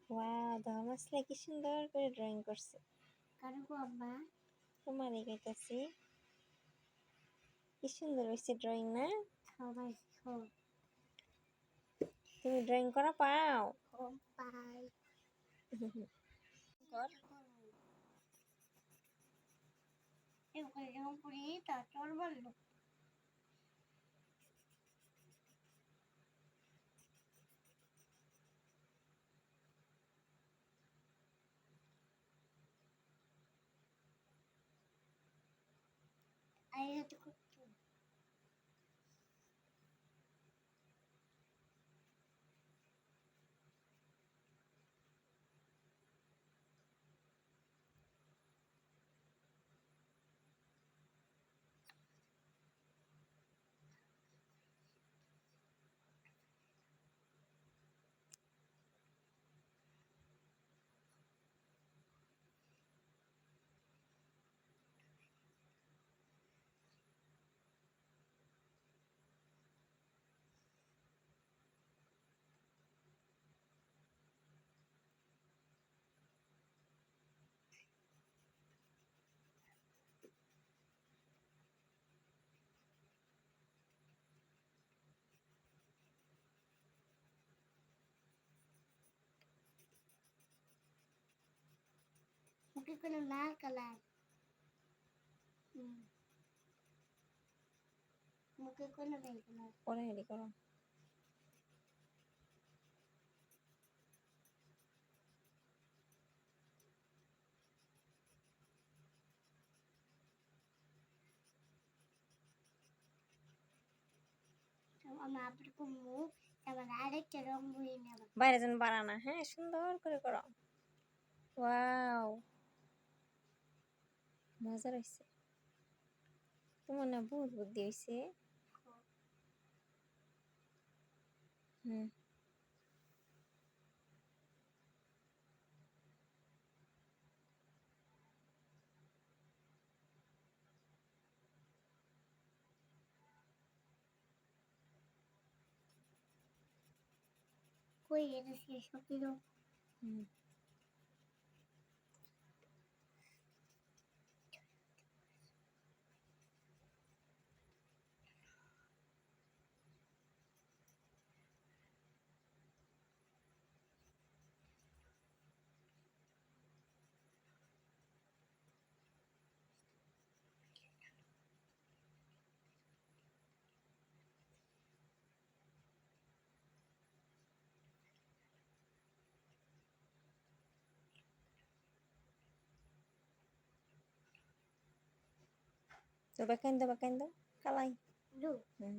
Wow, ধর্মশালা কি সুন্দর করে ড্রয়িং করছে। তোমারই কইতাছি, কি সুন্দর হয়েছে ড্রয়িং না? তুমি ড্রয়িং করা পাও? কর। মুখে কোনো লাল কালার, মুখে কোনো লাল কালার। পরে রেডি করো। আমার আপনার মুখ আবার আরেকটা রং বই নেব। বাইরে যেন বাড়ানা, হ্যাঁ, সুন্দর করে করো। ওয়াও, মজা হয়েছে। তোমার না বহুত বুদ্ধি হয়েছে। হুম, কই এটা শেষ হতে দাও। হুম। তো বাকেন দাও, কালাই। হুম।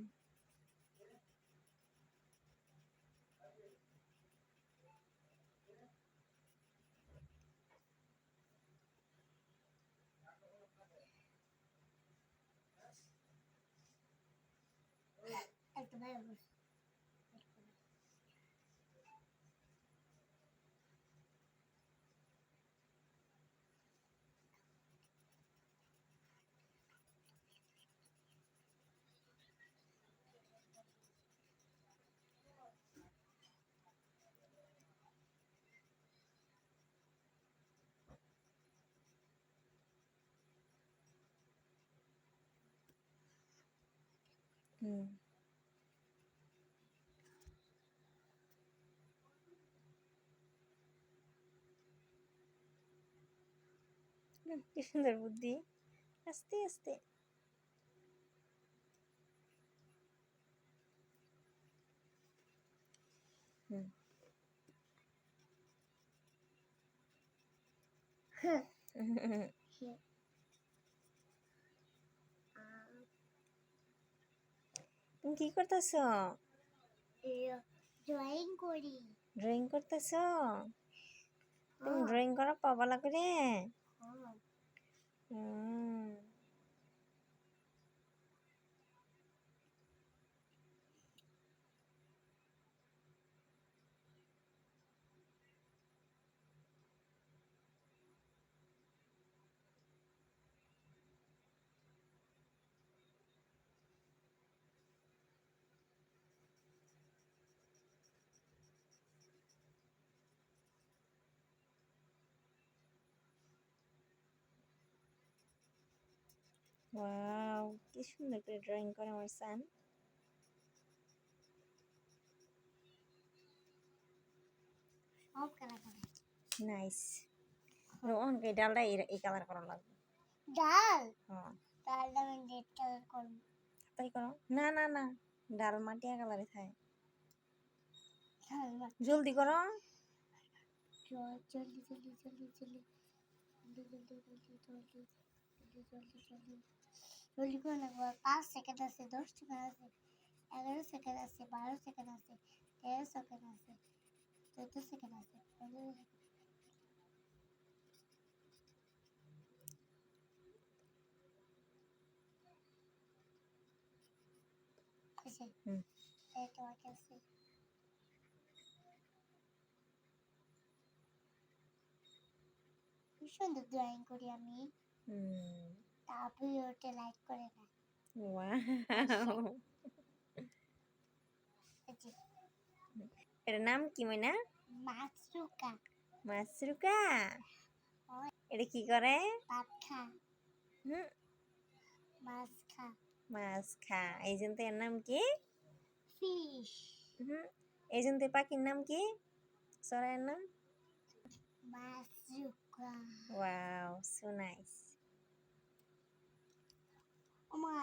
একটা ভাই হুম। কি সুন্দর বুদ্ধি, আস্তে আস্তে। হুম। তুমি কি করতেছ? ড্রয়িং করি। ড্রয়িং করতেছ? তুমি ড্রয়িং করা পাবালা করে? হুম। ওয়াও, কি সুন্দর করে ড্রয়িং করে আমার সান। সব কালার করে নাইস। রোহনকে ডালটা এই কালার করা লাগবে। ডাল হ্যাঁ, ডাল আমি রেড কালার করবো তাই করো। না না না, ডাল মাটিয়া কালারে থাকে। ডাল জলদি করো। জলদি জলদি জলদি জলদি জলদি জলদি জলদি জলদি জলদি জলদি জলদি করে নেবো 5 সেকেন্ড আছে 10 সেকেন্ড আছে 11 সেকেন্ড আছে 12 সেকেন্ড আছে 13 সেকেন্ড আছে 14 সেকেন্ড আছে 15 সেকেন্ড আছে হুম। এই তো আছে কি সুন্দর ড্রয়িং করি আমি তারপরে ওটা লাইক করে না ওয়াও, এই যে এটার নাম কি ময়না? মাছরুকা মাছরুকা। এটা কি করে? ভাত খা হুম, মাছ খা মাছ খা। এই জন্য এর নাম কি? ফিশ হুম, এই জন্য পাখির নাম কি? চড়াইয়ের নাম? মাছরুকা ওয়াও, সো নাইস। ও মা